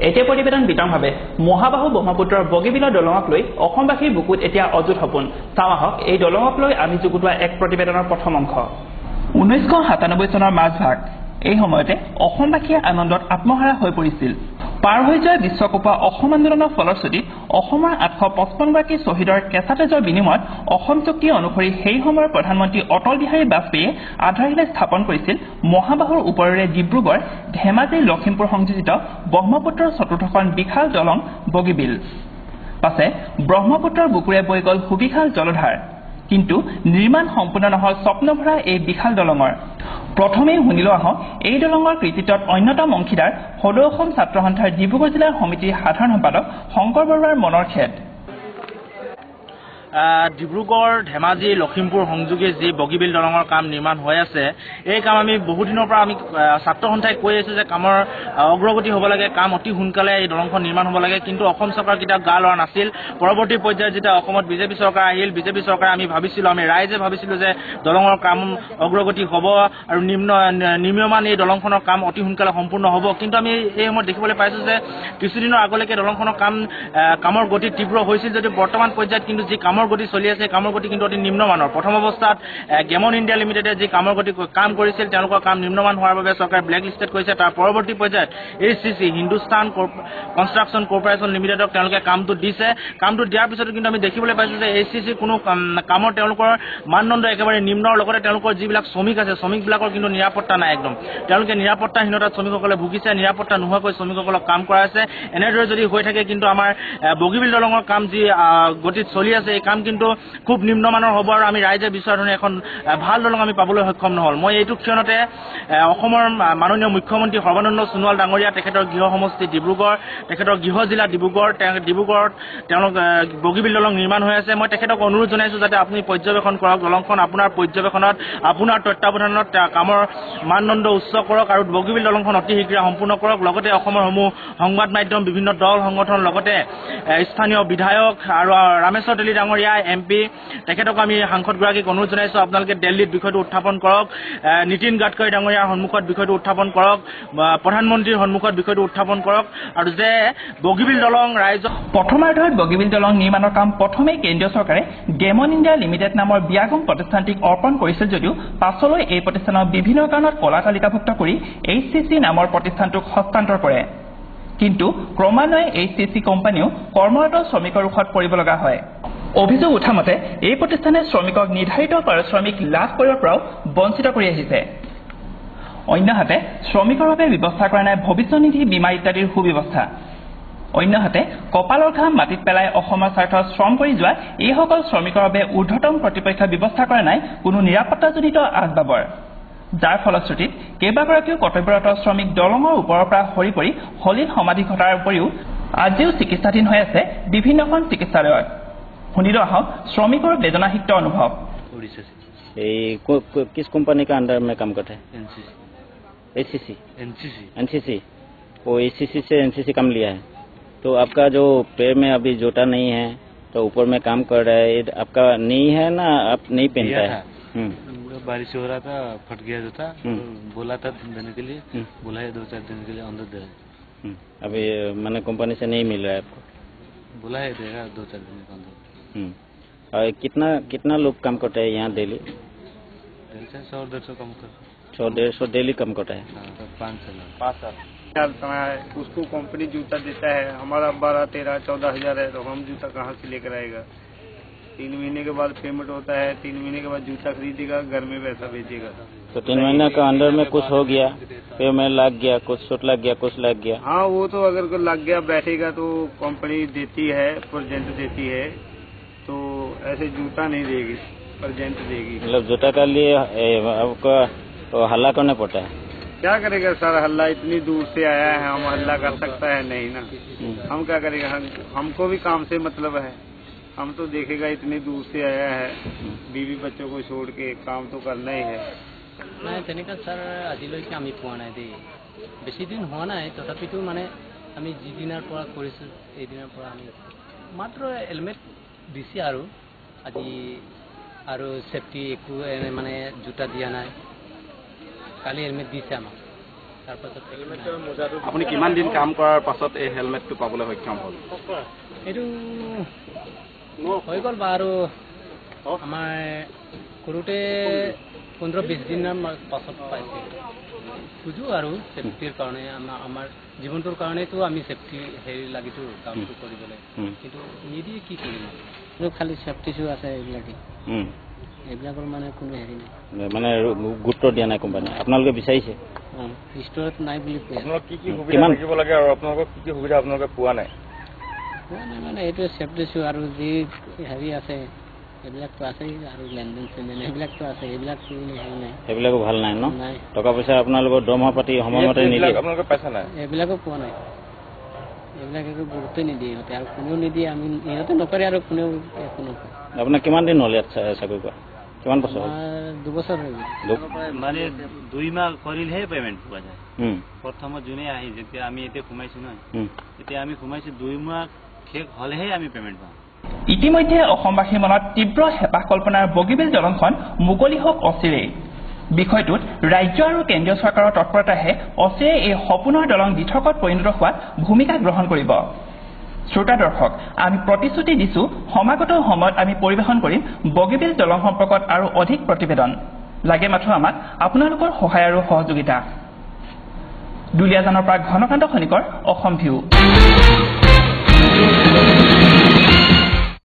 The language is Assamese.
এতিয়া প্ৰতিবেদন বিতংভাৱে মহাবাহু ব্ৰহ্মপুত্ৰৰ বগীবিলৰ দলঙক লৈ অসমবাসীৰ বুকুত এতিয়া অযুত সপোন। চাওঁ আহক এই দলঙক লৈ আমি যুগুতোৱা এক প্ৰতিবেদনৰ প্ৰথম অংশ। 1997 চনৰ মাজভাগ এই সময়তে অসমবাসীয়ে আনন্দত আত্মহাৰা হৈ পৰিছিল। পাৰ হৈ যোৱা বিশ্বকাপৰ অসম আন্দোলনৰ ফলশ্ৰুতিত অসমৰ 855 গৰাকী শ্বহীদৰ কেঁচা তেজৰ বিনিময়ত অসম চুক্তি অনুসৰি সেই সময়ৰ প্ৰধানমন্ত্ৰী অটল বিহাৰী বাজপেয়ীয়ে আধাৰশিলা স্থাপন কৰিছিল মহাবাহুৰ ওপৰেৰে ডিব্ৰুগড়, ধেমাজি, লখিমপুৰ সংযোজিত ব্ৰহ্মপুত্ৰৰ চতুৰ্থখন বিশাল দলং বগীবিল। পাছে ব্ৰহ্মপুত্ৰৰ বুকুৰে বৈ গ'ল সুবিশাল জলধাৰ, কিন্তু নিৰ্মাণ সম্পূৰ্ণ নহল স্বপ্নভৰা এই বিশাল দলঙৰ। প্ৰথমেই শুনিলো আহক এই দলঙৰ কৃতিত্বত অন্যতম অংশীদাৰ সদৌ অসম ছাত্ৰ সন্থাৰ ডিব্ৰুগড় জিলাৰ সমিতিৰ সাধাৰণ সম্পাদক শংকৰ বৰুৱাৰ মনৰ খেদ। ডিব্ৰুগড়, ধেমাজি, লখিমপুৰ সংযোগী যি বগীবিল দলঙৰ কাম নিৰ্মাণ হৈ আছে, এই কাম আমি বহুদিনৰ পৰা আমি ছাত্ৰ সন্থাই কৈ আছো যে কামৰ অগ্ৰগতি হ'ব লাগে, কাম অতি সোনকালে এই দলংখন নিৰ্মাণ হ'ব লাগে, কিন্তু অসম চৰকাৰ কেতিয়াও গা লৰা নাছিল। পৰৱৰ্তী পৰ্যায়ত যেতিয়া অসমত বিজেপি চৰকাৰ আহিল, বিজেপি চৰকাৰে আমি ৰাইজে ভাবিছিলো যে দলঙৰ কাম অগ্ৰগতি হ'ব আৰু নিৰ্মীয়মান এই দলংখনৰ কাম অতি সোনকালে সম্পূৰ্ণ হ'ব। কিন্তু আমি এই সময়ত দেখিবলৈ পাইছো যে কিছুদিনৰ আগলৈকে দলংখনৰ কামৰ গতি তীব্ৰ হৈছিল যদিও বৰ্তমান পৰ্যায়ত কিন্তু যি কামৰ গতি চলি আছে, কামৰ গতি কিন্তু অতি নিম্নমানৰ। প্ৰথম অৱস্থাত গেমন ইণ্ডিয়া লিমিটেডে যি কাম কৰিছিল, তেওঁলোকৰ কাম নিম্নমান হোৱাৰ বাবে চৰকাৰে ব্লেক লিষ্টেড কৰিছে। তাৰ পৰৱৰ্তী পৰ্যায়ত HCC হিন্দুস্তান কনষ্ট্ৰাকশ্যন কৰ্পৰেশ্যন লিমিটেডক তেওঁলোকে কামটো দিছে। কামটো দিয়াৰ পিছতো কিন্তু আমি দেখিবলৈ পাইছো যে HCC কোনো কামৰ তেওঁলোকৰ মানদণ্ড একেবাৰে নিম্নৰ, লগতে তেওঁলোকৰ যিবিলাক শ্ৰমিক আছে, শ্ৰমিকবিলাকৰ কিন্তু নিৰাপত্তা নাই একদম। তেওঁলোকে নিৰাপত্তাহীনতাত শ্ৰমিকসকলে ভুগিছে, নিৰাপত্তা নোহোৱাকৈ শ্ৰমিকসকলক কাম কৰা আছে। এনেদৰে যদি হৈ থাকে কিন্তু আমাৰ বগীবিল দলঙৰ কাম যি গতিত চলি আছে, এই কাম কিন্তু খুব নিম্নমানৰ হ'ব আৰু আমি ৰাইজে বিচৰা ধৰণে এখন ভাল দলং আমি পাবলৈ সক্ষম নহ'ল। মই এইটো ক্ষণতে অসমৰ মাননীয় মুখ্যমন্ত্ৰী সৰ্বানন্দ সোণোৱাল ডাঙৰীয়া, তেখেতৰ গৃহ সমষ্টি ডিব্ৰুগড়, তেখেতৰ গৃহ জিলা ডিব্ৰুগড়ত তেওঁলোক বগীবিল দলং নিৰ্মাণ হৈ আছে। মই তেখেতক অনুৰোধ জনাইছো যাতে আপুনি পৰ্যবেক্ষণ কৰক দলংখন, আপোনাৰ পৰ্যবেক্ষণত আপোনাৰ তত্বাৱধানত কামৰ মানদণ্ড উচ্চ কৰক আৰু বগীবিল দলংখন অতি শীঘ্ৰে সম্পূৰ্ণ কৰক। লগতে অসমৰ সমূহ সংবাদ মাধ্যম, বিভিন্ন দল সংগঠন, লগতে স্থানীয় বিধায়ক আৰু ৰামেশ্বৰ তেলী ডাঙৰীয়া MP, তেখেতক আমি সাংসদগৰাকীক অনুৰোধ জনাইছো আপোনালোকে দিল্লীত বিষয়টো উত্থাপন কৰক, নীতিন গাডকাৰী ডাঙৰীয়াৰ সন্মুখত বিষয়টো উত্থাপন কৰক, প্ৰধানমন্ত্ৰীৰ সন্মুখত বিষয়টো উত্থাপন কৰক আৰু যে বগীবিল দলং ৰাইজক প্ৰথমাৰ্ধত বগীবিল দলং নিৰ্মাণৰ কাম প্ৰথমে কেন্দ্ৰীয় চৰকাৰে গেমন ইণ্ডিয়া লিমিটেড নামৰ বিয়াগম প্ৰতিষ্ঠানটিক অৰ্পণ কৰিছিল যদিও পাছলৈ এই প্ৰতিষ্ঠানক বিভিন্ন কাৰণত কলা তালিকাভুক্ত কৰি HCC নামৰ প্ৰতিষ্ঠানটোক হস্তান্তৰ কৰে। কিন্তু ক্ৰমান্বয়ে HCC কোম্পানীও কৰ্মৰত শ্ৰমিকৰ ৰোষত পৰিব লগা হয়। অভিযোগ উঠা মতে এই প্ৰতিষ্ঠানে শ্ৰমিকক নিৰ্ধাৰিত পাৰিশ্ৰমিক লাভ কৰিবৰ পৰাও বঞ্চিত কৰি আহিছে। অন্যহাতে শ্ৰমিকৰ বাবে ব্যৱস্থা কৰা নাই ভৱিষ্যত নিধি বীমা ইত্যাদিৰ সুব্যৱস্থা। অন্যহাতে কপালৰ ঘাম মাটিত পেলাই অসমৰ স্বাৰ্থত শ্ৰম কৰি যোৱা এইসকল শ্ৰমিকৰ বাবে ঊৰ্ধ্বতম কৰ্তৃপক্ষই ব্যৱস্থা কৰা নাই কোনো নিৰাপত্তাজনিত আচবাবৰ, যাৰ ফলশ্ৰুতিত কেইবাগৰাকীও কৰ্তব্যৰত শ্ৰমিক দলঙৰ ওপৰৰ পৰা সৰি পৰি হলিত সমাধি ঘটাৰ উপৰিও আজিও চিকিৎসাধীন হৈ আছে বিভিন্নখন চিকিৎসালয়ত। শুনিলো আহক শ্ৰমিকৰ বেদনাহিত অনুভৱ। किस कंपनी का अंडर में काम करते हैं? NCC। वो HCC से NCC काम लिया है, तो आपका जो पैर में अभी जूता नहीं है तो ऊपर में काम कर रहा है, आपका नहीं है ना, आप नहीं पहनता है? बारिश हो रहा था, फट गया जूता, बोला था देने के लिए, बोला है 2-4 दिन के लिए अंदर दे। अभी मैंने कंपनी से नहीं मिल रहा है आपको? बोला है देगा 2-4 दिन के अंदर। और कितना लोग काम करते हैं यहाँ डेली? 100-150 काम कर 100-150 डेली काम करता है। 5 साल उसको कंपनी जूता देता है, हमारा 12-13-14 हजार है, तो हम जूता कहाँ से लेकर आएगा? 3 महीने के बाद पेमेंट होता है, 3 महीने के बाद जूता खरीदेगा, घर में पैसा भेजेगा। तो 3 महीने का अंदर में कुछ हो गया, पेमेंट लग गया, कुछ शूट लग गया, कुछ लग गया? हाँ, वो तो अगर लग गया बैठेगा तो कंपनी देती है, प्रेजेंट देती है, तो ऐसे जूता नहीं देगी, प्रेजेंट देगी। मतलब जूता के लिए आपको हल्ला करना पड़ता है? क्या करेगा सर, हल्ला इतनी दूर से आया है, हम हल्ला कर सकता है नहीं ना। हम क्या करेगा, हमको भी काम से मतलब है, हम तो देखेगा इतनी दूर से आया है, बीवी बच्चों को छोड़ के काम तो करना ही है। নাই তেনেকৈ ছাৰ আজিলৈকে আমি পোৱা নাই দেই, বেছি দিন হোৱা নাই, তথাপিতো মানে আমি যিদিনাৰ পৰা কৰিছোঁ এইদিনাৰ পৰা আমি মাত্ৰ হেলমেট দিছে আৰু আজি আৰু সেফটি একো মানে জোতা দিয়া নাই, কালি হেলমেট দিছে আমাক। তাৰপাছত আপুনি কিমান দিন কাম কৰাৰ পাছত এই হেলমেটটো পাবলৈ সক্ষম হ'ল? এইটো হৈ গ'ল বাৰু আমাৰ কৰোঁতে 15-20 দিনৰ পাছত পাইছে। খুজোঁ আৰু ছেফটিৰ কাৰণে আমাৰ জীৱনটোৰ কাৰণেতো আমি ছেফটি হেৰি লাগিতো কামটো কৰিবলৈ, কিন্তু নিদিয়ে কি কৰিম আৰু খালি ছেফটি শ্বু আছে এইবিলাকৰ মানে কোনো হেৰি নাই, মানে গুৰুত্ব দিয়া নাই কোম্পানী। আপোনালোকে বিচাৰিছে ষ্টৰত নাই বুলি কৈ কিমান থাকিব লাগে আৰু আপোনালোকক কি সুবিধা আপোনালোকে পোৱা নাই? মানে এইটোৱে ছেফটি শ্বু আৰু যি হেৰি আছে এইবিলাকতো আছেই, আৰু লেনদেন চেনদেন সেইবিলাকতো আছে, এইবিলাকতো হেৰি নাই, সেইবিলাকো ভাল নাই ন? নাই। টকা পইচা আপোনালোকৰ দৰমহা পাতি সময়মতে নিদিয়ে? আপোনালোকে পাইছা নাই? এইবিলাকো পোৱা নাই, এইবিলাক একো গুৰুত্ব নিদিয়ে ইহঁতে, আৰু কোনেও নিদিয়ে, আমি ইহঁতে নকৰে আৰু কোনেও একো নকৰে। আপোনাৰ কিমান দিন হ'ল ইয়াত চাকৰি কৰা? কিমান বছৰ হ'ল? 2 বছৰ হৈ গ'ল। মানে 2 মাহ কৰিলেহে পেমেণ্ট পোৱা যায়। প্ৰথমত যোনে আহি যেতিয়া আমি এতিয়া সোমাইছো নহয়, এতিয়া আমি সোমাইছো 2 মাহ শেষ হ'লেহে আমি পেমেণ্ট পাওঁ। ইতিমধ্যে অসমবাসীৰ মনত তীব্ৰ হেঁপাহ কল্পনাৰ বগীবিল দলংখন মুকলি হওক অচিৰেই। বিষয়টোত ৰাজ্য আৰু কেন্দ্ৰীয় চৰকাৰৰ তৎপৰতাহে অচিৰেই এই সপোনৰ দলং দিঠকত পৰিণত হোৱাত ভূমিকা গ্ৰহণ কৰিব। শ্ৰোতা দৰ্শক, আমি প্ৰতিশ্ৰুতি দিছো সমাগত সময়ত আমি পৰিৱেশন কৰিম বগীবিল দলং সম্পৰ্কত আৰু অধিক প্ৰতিবেদন। লাগে মাথো আমাক আপোনালোকৰ সহায় আৰু সহযোগিতা। দুলীয়াজানৰ পৰা ঘনকান্ত খনিকৰ, অসম ভিউ।